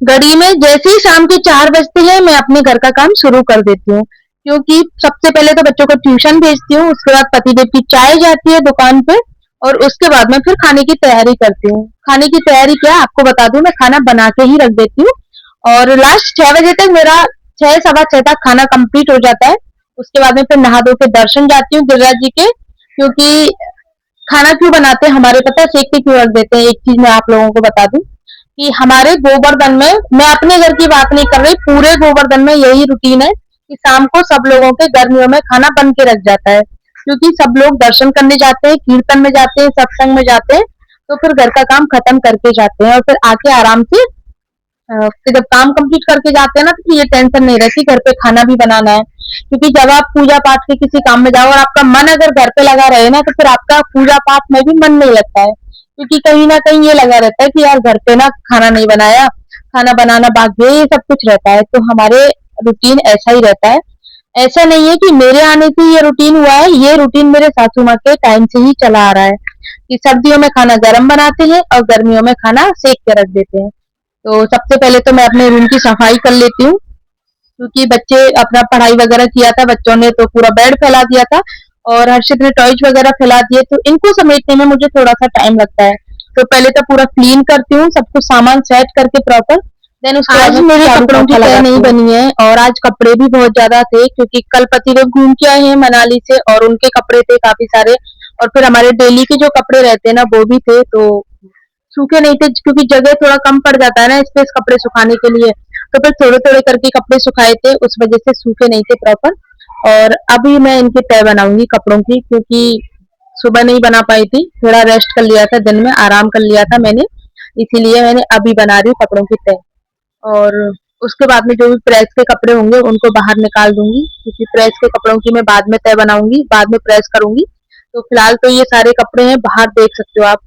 घड़ी में जैसे ही शाम के 4 बजते हैं, मैं अपने घर का काम शुरू कर देती हूँ। क्योंकि सबसे पहले तो बच्चों को ट्यूशन भेजती हूँ, उसके बाद पतिदेव की चाय जाती है दुकान पे और उसके बाद मैं फिर खाने की तैयारी करती हूँ। खाने की तैयारी क्या आपको बता दूँ, मैं खाना बना के ही रख देती हूँ और लास्ट 6 बजे तक मेरा 6 सवा 6 तक खाना कंप्लीट हो जाता है। उसके बाद में फिर नहा धो के दर्शन जाती हूँ गिरिराज जी के, क्योंकि खाना क्यों बनाते हैं हमारे, पता है सेक के क्यों रख देते हैं? एक चीज़ मैं आप लोगों को बता दूँ कि हमारे गोवर्धन में, मैं अपने घर की बात नहीं कर रही, पूरे गोवर्धन में यही रूटीन है कि शाम को सब लोगों के गर्मियों में खाना बन के रख जाता है, क्योंकि सब लोग दर्शन करने जाते हैं, कीर्तन में जाते हैं, सत्संग में जाते हैं, तो फिर घर का काम खत्म करके जाते हैं और फिर आके आराम से फिर जब काम कंप्लीट करके जाते हैं ना, तो ये टेंशन नहीं रहती घर पे खाना भी बनाना है। क्योंकि जब आप पूजा पाठ के किसी काम में जाओ और आपका मन अगर घर पे लगा रहे ना, तो फिर आपका पूजा पाठ में भी मन नहीं लगता है, क्योंकि कहीं ना कहीं ये लगा रहता है कि यार घर पे ना खाना नहीं बनाया, खाना बनाना बाकी है, ये सब कुछ रहता है। तो हमारे रूटीन ऐसा ही रहता है। ऐसा नहीं है कि मेरे आने से ये रूटीन हुआ है, ये रूटीन मेरे सासू माँ के टाइम से ही चला आ रहा है कि सर्दियों में खाना गर्म बनाते हैं और गर्मियों में खाना सेक के रख देते हैं। तो सबसे पहले तो मैं अपने रूम की सफाई कर लेती हूँ, क्योंकि बच्चे अपना पढ़ाई वगैरह किया था, बच्चों ने तो पूरा बेड फैला दिया था और हर्षित ने टॉयज वगैरह फैला दिए, तो इनको समेटने में मुझे थोड़ा सा टाइम लगता है। तो पहले तो पूरा क्लीन करती हूँ, सब कुछ सामान सेट करके प्रॉपर, देन उसके बाद आज में मेरे झाड़ू कपड़ों की पोछा तह लगाती नहीं हूँ। बनी है और आज कपड़े भी बहुत ज्यादा थे, क्योंकि कल पतिदेव घूम के आए हैं मनाली से और उनके कपड़े थे काफी सारे, और फिर हमारे डेली के जो कपड़े रहते हैं ना वो भी थे, तो सूखे नहीं थे, क्योंकि जगह थोड़ा कम पड़ जाता है ना स्पेस कपड़े सुखाने के लिए, तो फिर थोड़े थोड़े करके कपड़े सुखाए थे, उस वजह से सूखे नहीं थे प्रॉपर। और अभी मैं इनकी तय बनाऊंगी कपड़ों की, क्योंकि सुबह नहीं बना पाई थी, थोड़ा रेस्ट कर लिया था, दिन में आराम कर लिया था मैंने, इसीलिए मैंने अभी बना रही हूँ कपड़ों की तय। और उसके बाद में जो भी प्रेस के कपड़े होंगे उनको बाहर निकाल दूंगी, क्योंकि प्रेस के कपड़ों की मैं बाद में तय बनाऊंगी, बाद में प्रेस करूंगी। तो फिलहाल तो ये सारे कपड़े हैं, बाहर देख सकते हो आप,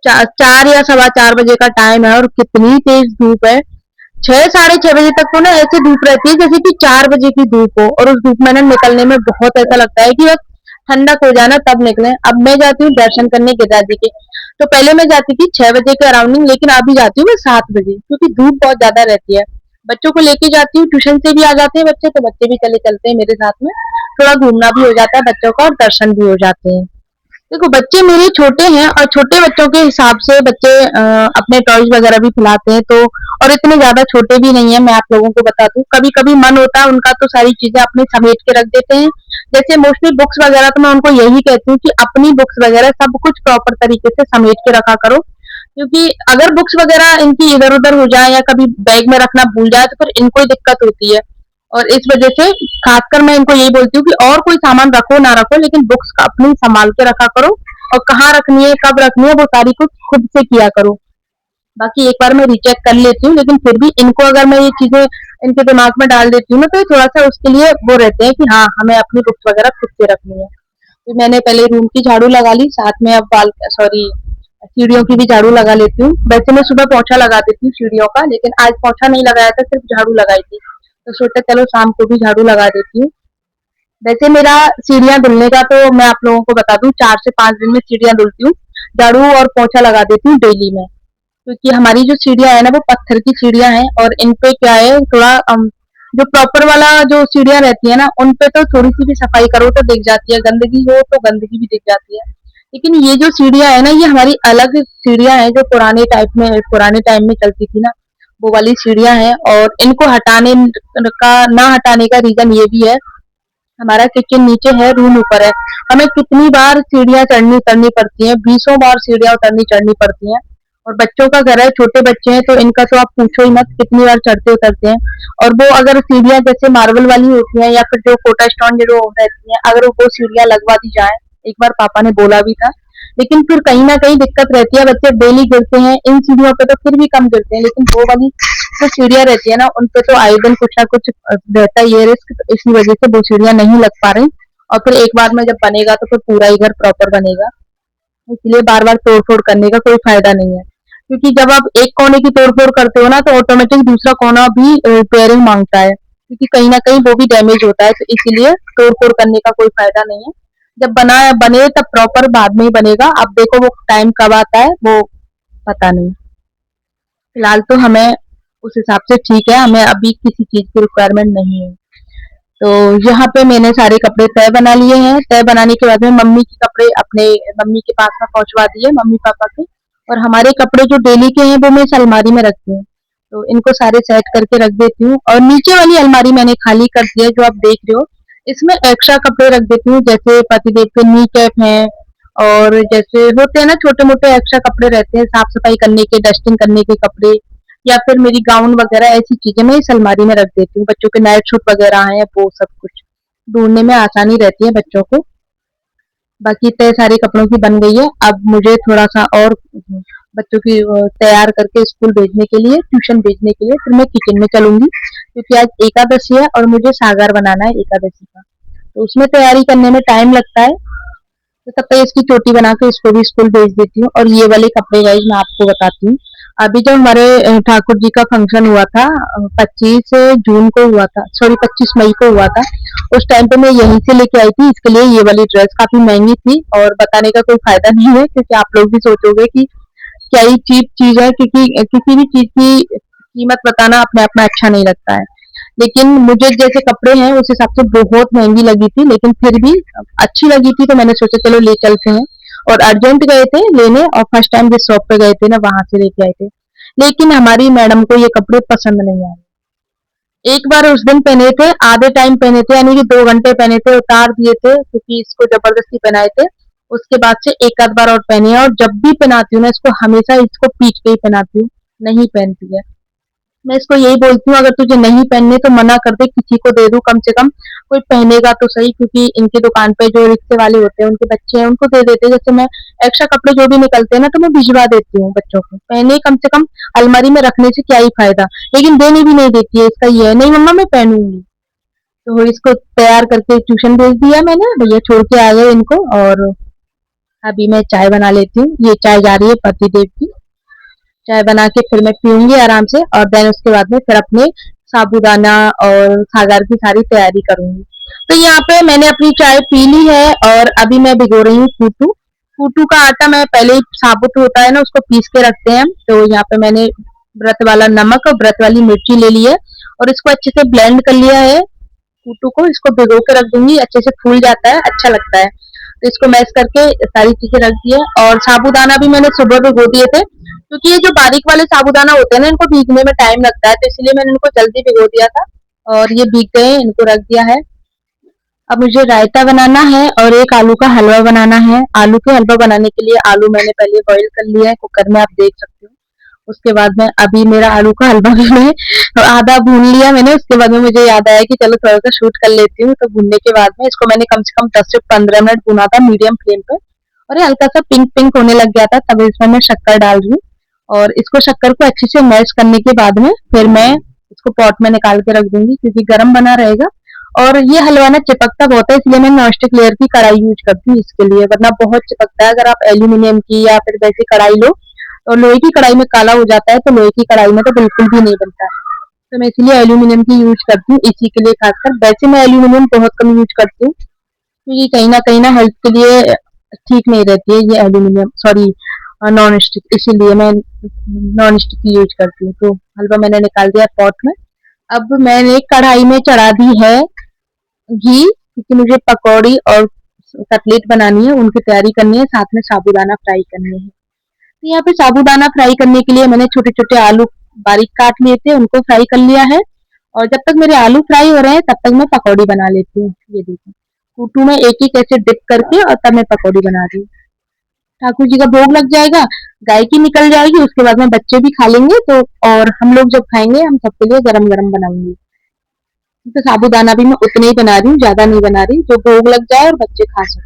4 या सवा 4 बजे का टाइम है और कितनी तेज धूप है। 6 साढ़े 6 बजे तक तो ना ऐसी धूप रहती है जैसे कि 4 बजे की धूप हो, और उस धूप में ना निकलने में बहुत ऐसा लगता है कि बस ठंडक हो जाए ना तब निकले। अब मैं जाती हूँ दर्शन करने गिरिराज जी के, तो पहले मैं जाती थी 6 बजे के अराउंडिंग, लेकिन अभी जाती हूँ मैं 7 बजे, क्योंकि धूप बहुत ज्यादा रहती है। बच्चों को लेके जाती हूँ, ट्यूशन से भी आ जाते हैं बच्चे, तो बच्चे भी चले चलते हैं मेरे साथ में, थोड़ा घूमना भी हो जाता है बच्चों का और दर्शन भी हो जाते हैं। देखो बच्चे मेरे छोटे हैं और छोटे बच्चों के हिसाब से बच्चे अपने टॉयज वगैरह भी खिलाते हैं, तो और इतने ज्यादा छोटे भी नहीं है, मैं आप लोगों को बता दूं, कभी कभी मन होता है उनका तो सारी चीजें अपने समेट के रख देते हैं। जैसे मोस्टली बुक्स वगैरह, तो मैं उनको यही कहती हूँ कि अपनी बुक्स वगैरह सब कुछ प्रॉपर तरीके से समेट के रखा करो, क्योंकि अगर बुक्स वगैरह इनकी इधर उधर हो जाए या कभी बैग में रखना भूल जाए तो फिर इनको ही दिक्कत होती है। और इस वजह से खासकर मैं इनको यही बोलती हूँ कि और कोई सामान रखो ना रखो, लेकिन बुक्स का अपनी संभाल के रखा करो, और कहाँ रखनी है कब रखनी है वो सारी कुछ खुद से किया करो। बाकी एक बार मैं रीचेक कर लेती हूँ, लेकिन फिर भी इनको अगर मैं ये चीजें इनके दिमाग में डाल देती हूँ ना, तो ये थोड़ा सा उसके लिए वो रहते हैं कि हाँ हमें अपनी बुक्स वगैरह खुद से रखनी है। तो मैंने पहले रूम की झाड़ू लगा ली, साथ में अब बाल सॉरी सीढ़ियों की भी झाड़ू लगा लेती हूँ। वैसे मैं सुबह पोछा लगा देती हूँ सीढ़ियों का, लेकिन आज पोछा नहीं लगाया था, सिर्फ झाड़ू लगाई थी, तो सोचा चलो शाम को भी झाड़ू लगा देती हूँ। वैसे मेरा सीढ़ियाँ धुलने का तो मैं आप लोगों को बता दूं, 4 से 5 दिन में सीढ़ियाँ धुलती हूँ, झाड़ू और पोछा लगा देती हूँ डेली में, क्योंकि हमारी जो सीढ़ियाँ है ना वो पत्थर की सीढ़ियाँ हैं, और इन पे क्या है थोड़ा जो प्रॉपर वाला जो सीढ़ियाँ रहती है ना उन पे तो थोड़ी सी भी सफाई करो तो दिख जाती है, गंदगी हो तो गंदगी भी दिख जाती है। लेकिन ये जो सीढ़ियाँ है ना, ये हमारी अलग सीढ़ियाँ हैं जो पुराने टाइम में चलती थी ना, वो वाली सीढ़ियाँ हैं, और इनको हटाने का ना हटाने का रीजन ये भी है, हमारा किचन नीचे है, रूम ऊपर है, हमें कितनी बार सीढ़ियाँ चढ़नी उतरनी पड़ती हैं, बीसों बार सीढ़ियाँ उतरनी चढ़नी पड़ती हैं। और बच्चों का घर है, छोटे बच्चे हैं, तो इनका तो आप पूछो ही मत कितनी बार चढ़ते उतरते हैं। और वो अगर सीढ़ियाँ जैसे मार्बल वाली होती हैं या फिर जो कोटा स्टोन जो रहती हैं, अगर वो सीढ़ियाँ लगवा दी जाए, एक बार पापा ने बोला भी था, लेकिन फिर कहीं ना कहीं दिक्कत रहती है, बच्चे डेली गिरते हैं, इन सीढ़ियों पे तो फिर भी कम गिरते हैं, लेकिन वो वाली जो सीढ़ियाँ रहती है ना उन पे तो आए दिन कुछ ना कुछ रहता है ये रिस्क, तो इसी वजह से वो सीढ़ियाँ नहीं लग पा रही। और फिर एक बार में जब बनेगा तो फिर पूरा ही घर प्रॉपर बनेगा, इसलिए बार बार तोड़ फोड़ करने का कोई फायदा नहीं है, क्योंकि जब आप एक कोने की तोड़ फोड़ करते हो ना तो ऑटोमेटिक दूसरा कोना भी रिपेयरिंग मांगता है, क्योंकि कहीं ना कहीं वो भी डैमेज होता है, तो इसीलिए तोड़ फोड़ करने का कोई फायदा नहीं है। जब बने तब प्रॉपर बाद में ही बनेगा, अब देखो वो टाइम कब आता है वो पता नहीं। फिलहाल तो हमें उस हिसाब से ठीक है, हमें अभी किसी चीज़ की रिक्वायरमेंट नहीं है। तो यहाँ पे मैंने सारे कपड़े तय बना लिए हैं। तय बनाने के बाद में मम्मी के कपड़े अपने मम्मी के पास में पहुँचवा दिए, मम्मी-पापा के, और हमारे कपड़े जो डेली के हैं वो मैं इस अलमारी में रखती हूँ। तो इनको सारे सेट करके रख देती हूँ और नीचे वाली अलमारी मैंने खाली कर दिया है जो आप देख रहे हो। इसमें एक्स्ट्रा कपड़े रख देती हूँ, जैसे पतिदेव के नी कैप हैं और जैसे होते हैं ना छोटे-मोटे एक्स्ट्रा कपड़े रहते हैं साफ-सफाई करने के, डस्टिंग करने के कपड़े, या फिर मेरी गाउन वगैरह ऐसी चीज़ें मैं इस अलमारी में रख देती हूँ। बच्चों के नाइट सूट वगैरह हैं, वो सब कुछ ढूँढने में आसानी रहती है बच्चों को। बाकी तय सारे कपड़ों की बन गई है। अब मुझे थोड़ा-सा और बच्चों की तैयार करके स्कूल भेजने के लिए, ट्यूशन भेजने के लिए फिर मैं किचन में चलूँगी, क्योंकि आज एकादशी है और मुझे सागर बनाना है एकादशी का। तो उसमें तैयारी करने में टाइम लगता है, तो तब तक इसकी चोटी बना के इसको भी स्कूल भेज देती हूँ। और ये वाले कपड़े गाइस मैं आपको बताती हूँ। अभी जब हमारे ठाकुर जी का फंक्शन हुआ था, 25 जून को हुआ था, सॉरी 25 मई को हुआ था। उस टाइम पे मैं यहीं से लेके आई थी इसके लिए ये वाली ड्रेस, काफी महंगी थी और बताने का कोई फायदा नहीं है, क्योंकि आप लोग भी सोचोगे कि क्या ही चीप चीज है, क्योंकि किसी भी चीज की कीमत बताना अपने आप में अच्छा नहीं लगता है। लेकिन मुझे जैसे कपड़े हैं उस हिसाब से बहुत महंगी लगी थी, लेकिन फिर भी अच्छी लगी थी तो मैंने सोचा चलो ले चलते हैं। और अर्जेंट गए थे लेने और फर्स्ट टाइम जिस शॉप पे गए थे ना वहां से लेके आए थे। लेकिन हमारी मैडम को ये कपड़े पसंद नहीं आए। एक बार उस दिन पहने थे, आधे टाइम पहने थे, यानी कि 2 घंटे पहने थे, उतार दिए थे क्योंकि इसको जबरदस्ती पहनाए थे। उसके बाद से एक आध बार और पहनी है और जब भी पहनाती हूँ ना इसको हमेशा इसको पीट के ही पहनाती हूँ, नहीं पहनती है। मैं इसको यही बोलती हूँ अगर तुझे नहीं पहनने तो मना कर दे, किसी को दे दूँ कम से कम, कोई पहनेगा तो सही, क्योंकि इनकी दुकान पे जो रिक्शे वाले होते हैं उनके बच्चे हैं उनको दे देते हैं। जैसे मैं एक्स्ट्रा कपड़े जो भी निकलते हैं ना तो मैं भिजवा देती हूँ बच्चों को, पहने कम से कम, अलमारी में रखने से क्या ही फायदा। लेकिन देने भी नहीं देती है, इसका ये है नहीं मम्मा मैं पहनूंगी। तो इसको तैयार करके ट्यूशन भेज दिया मैंने, भैया छोड़ के आ गए इनको। और अभी मैं चाय बना लेती हूँ, ये चाय जा रही है पति देव की। चाय बना के फिर मैं पीऊंगी आराम से और देन उसके बाद में फिर अपने साबूदाना और सागर की सारी तैयारी करूंगी। तो यहाँ पे मैंने अपनी चाय पी ली है और अभी मैं भिगो रही हूँ फूटू। फूटू का आटा मैं पहले ही साबुत होता है ना उसको पीस के रखते हैं। तो यहाँ पे मैंने व्रत वाला नमक और व्रत वाली मिर्ची ले ली है और इसको अच्छे से ब्लेंड कर लिया है। फूटू को इसको भिगो के रख दूंगी, अच्छे से फूल जाता है, अच्छा लगता है। तो इसको मैश करके सारी चीजें रख दी है। और साबूदाना भी मैंने सुबह भिगो दिए थे, क्योंकि ये जो बारीक वाले साबूदाना होते हैं ना इनको भीगने में टाइम लगता है, तो इसलिए मैंने इनको जल्दी भिगो दिया था और ये भीग गए, इनको रख दिया है। अब मुझे रायता बनाना है और एक आलू का हलवा बनाना है। आलू के हलवा बनाने के लिए आलू मैंने पहले बॉईल कर लिया है कुकर में, आप देख सकते हो। उसके बाद में अभी मेरा आलू का हलवा भी मैं आधा भून लिया मैंने। उसके बाद में मुझे याद आया कि चलो थोड़ा सा शूट कर लेती हूँ। तो भूनने के बाद में इसको मैंने कम से कम 10 से 15 मिनट भुना था मीडियम फ्लेम पे, और ये हल्का सा पिंक पिंक होने लग गया था, तब इसमें मैं शक्कर डाल रही हूँ। और इसको शक्कर को अच्छे से मैश करने के बाद में फिर मैं इसको पॉट में निकाल के रख दूंगी, क्योंकि गर्म बना रहेगा। और ये हलवा ना चिपकता बहुत है, इसलिए मैं नॉनस्टिक लेयर की कढ़ाई यूज करती हूँ इसके लिए, वरना बहुत चिपकता है। अगर आप एल्यूमिनियम की या फिर वैसी कढ़ाई लो और लोहे की कढ़ाई में काला हो जाता है, तो लोहे की कढ़ाई में तो बिल्कुल भी नहीं बनता है। तो मैं इसलिए एल्यूमिनियम की यूज करती हूँ इसी के लिए खासकर। वैसे मैं एल्यूमिनियम बहुत कम यूज करती हूँ, क्योंकि कहीं ना हेल्थ के लिए ठीक नहीं रहती है ये एल्यूमिनियम, सॉरी नॉन स्टिक, इसीलिए मैं नॉन स्टिक की यूज करती हूँ। तो हलवा मैंने निकाल दिया पॉट में। अब मैंने कढ़ाई में चढ़ा दी है घी, क्योंकि मुझे पकौड़ी और कटलेट बनानी है, उनकी तैयारी करनी है, साथ में साबूदाना फ्राई करनी है। तो यहाँ पे साबूदाना फ्राई करने के लिए मैंने छोटे छोटे आलू बारीक काट लिए थे, उनको फ्राई कर लिया है। और जब तक मेरे आलू फ्राई हो रहे हैं तब तक मैं पकौड़ी बना लेती हूँ। ये देखिए कूटू में एक एक ऐसे डिप करके और तब मैं पकौड़ी बना रही हूँ। ठाकुर जी का भोग लग जाएगा, गाय की निकल जाएगी, उसके बाद में बच्चे भी खा लेंगे, तो और हम लोग जब खाएंगे हम सबके लिए गरम गरम बनाऊंगी। तो साबूदाना भी मैं उतने ही बना रही हूँ, ज्यादा नहीं बना रही, जो भोग लग जाए और बच्चे खा सके।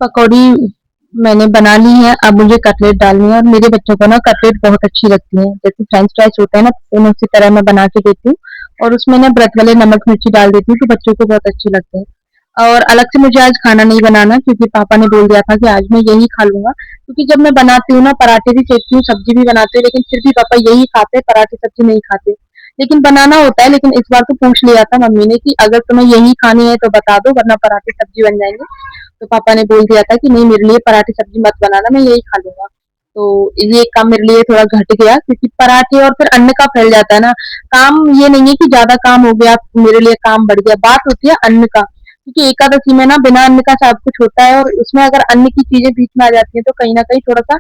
पकौड़ी मैंने बना ली है, अब मुझे कटलेट डालनी है। और मेरे बच्चों को ना कटलेट बहुत अच्छी लगती है, जैसे फ्रेंच फ्राइज होता है ना सेम उसी तरह मैं बना के देती हूँ। और उसमें ना व्रत वाले नमक मिर्ची डाल देती हूँ तो बच्चों को बहुत अच्छे लगते हैं। और अलग से मुझे आज खाना नहीं बनाना क्योंकि पापा ने बोल दिया था कि आज मैं यही खा लूंगा, क्योंकि जब मैं बनाती हूँ ना पराठे भी सेकती हूँ सब्जी भी बनाती हूँ लेकिन फिर भी पापा यही खाते हैं, पराठे सब्जी नहीं खाते। लेकिन बनाना होता है, लेकिन इस बार तो पूछ लिया था मम्मी ने कि अगर तुम्हें यही खानी है तो बता दो वरना पराठे सब्जी बन जाएंगे। तो पापा ने बोल दिया था कि नहीं मेरे लिए पराठे सब्जी मत बनाना, मैं यही खा लूंगा। तो ये काम मेरे लिए थोड़ा घट गया क्योंकि पराठे और फिर अन्न का फैल जाता है ना काम। ये नहीं है कि ज्यादा काम हो गया मेरे लिए काम बढ़ गया, बात होती है अन्न का, क्योंकि एकादशी में ना बिना अन्न का सब कुछ होता है और उसमें अगर अन्न की चीजें बीच में आ जाती हैं तो कहीं ना कहीं थोड़ा सा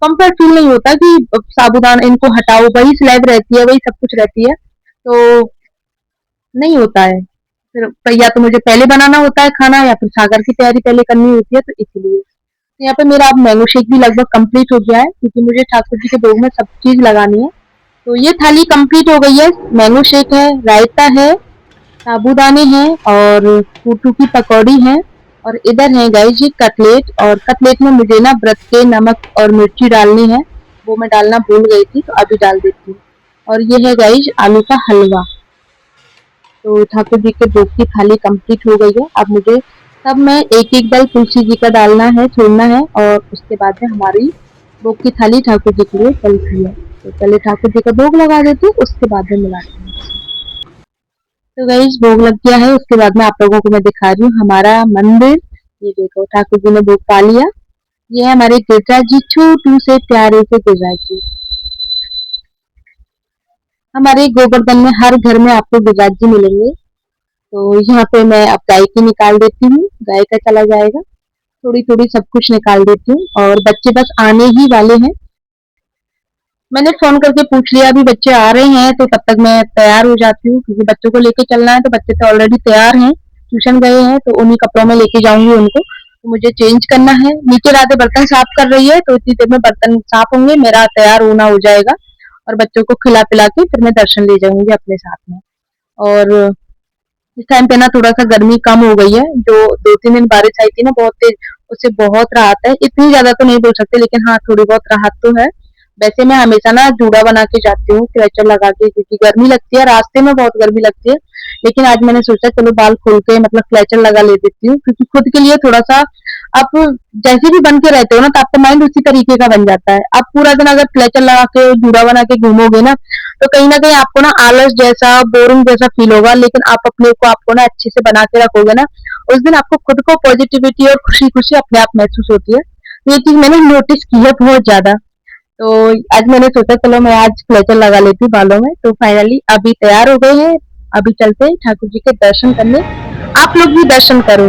कंफर्ट फील नहीं होता कि साबूदाना इनको हटाओ, वही स्लैब रहती है वही सब कुछ रहती है, तो नहीं होता है। फिर या तो मुझे पहले बनाना होता है खाना या फिर सागर की तैयारी पहले करनी होती है, तो इसलिए तो यहाँ पे मेरा अब मैंगो शेक भी लगभग कंप्लीट हो गया है क्योंकि मुझे ठाकुर जी के भोग में सब चीज लगानी है। तो ये थाली कंप्लीट हो गई है। मैंगो शेक है, रायता है, साबूदाने हैं और फूटू की पकौड़ी है, और इधर है गाइस ये कटलेट, और कटलेट में मुझे ना व्रत के नमक और मिर्ची डालनी है, वो मैं डालना भूल गई थी तो अभी डाल देती हूँ। और ये है गाइस आलू का हलवा। तो ठाकुर जी के भोग की थाली कंप्लीट हो गई है। अब मुझे सब में एक एक दल तुलसी जी का डालना है, छोड़ना है, और उसके बाद में हमारी भोग की थाली ठाकुर जी के लिए चलती है। तो पहले ठाकुर जी का भोग लगा देती हूँ, उसके बाद में मिलाती हूँ। तो गाइस भोग लग गया है, उसके बाद में आप लोगों को मैं दिखा रही हूँ हमारा मंदिर। ये देखो ठाकुर जी ने भोग पा लिया। ये है हमारे गिरिजा जी, छोटू से प्यारे से गिरिजा जी। हमारे गोवर्धन में हर घर में आपको गिरिराज जी मिलेंगे। तो यहाँ पे मैं अब गाय की निकाल देती हूँ, गाय का चला जाएगा। थोड़ी थोड़ी सब कुछ निकाल देती हूँ और बच्चे बस आने ही वाले हैं। मैंने फोन करके पूछ लिया अभी बच्चे आ रहे हैं तो तब तक मैं तैयार हो जाती हूँ, क्योंकि बच्चों को लेके चलना है, तो बच्चे तो ऑलरेडी तैयार हैं, ट्यूशन गए हैं, तो उन्हीं कपड़ों में लेके जाऊंगी उनको। तो मुझे चेंज करना है। नीचे राधे बर्तन साफ कर रही है, तो इतनी देर में बर्तन साफ होंगे, मेरा तैयार होना हो जाएगा और बच्चों को खिला पिला के फिर मैं दर्शन ले जाऊंगी अपने साथ में। और इस टाइम पे ना थोड़ा सा गर्मी कम हो गई है, जो 2-3 दिन बारिश आई थी ना बहुत तेज, उससे बहुत राहत है। इतनी ज्यादा तो नहीं बोल सकते लेकिन हाँ थोड़ी बहुत राहत तो है। वैसे मैं हमेशा ना जूड़ा बना के जाती हूँ स्वेटर लगा के, क्योंकि गर्मी लगती है, रास्ते में बहुत गर्मी लगती है। लेकिन आज मैंने सोचा चलो बाल खोल के मतलब क्लेचर लगा ले देती हूँ, क्योंकि खुद के लिए थोड़ा सा आप जैसे भी बन के रहते हो ना तो आपका माइंड उसी तरीके का बन जाता है। आप पूरा दिन अगर क्लेचर लगा के जूड़ा बना के घूमोगे ना तो कहीं ना कहीं आपको ना आलस जैसा बोरिंग जैसा फील होगा, लेकिन आप अपने को आपको ना अच्छे से बना के रखोगे ना, उस दिन आपको खुद को पॉजिटिविटी और खुशी खुशी अपने आप महसूस होती है। ये चीज मैंने नोटिस की है बहुत ज्यादा। तो आज मैंने सोचा चलो मैं आज क्लेचर लगा लेती हूँ बालों में। तो फाइनली अभी तैयार हो गए हैं, अभी चलते हैं ठाकुर जी के दर्शन करने। आप लोग भी दर्शन करो।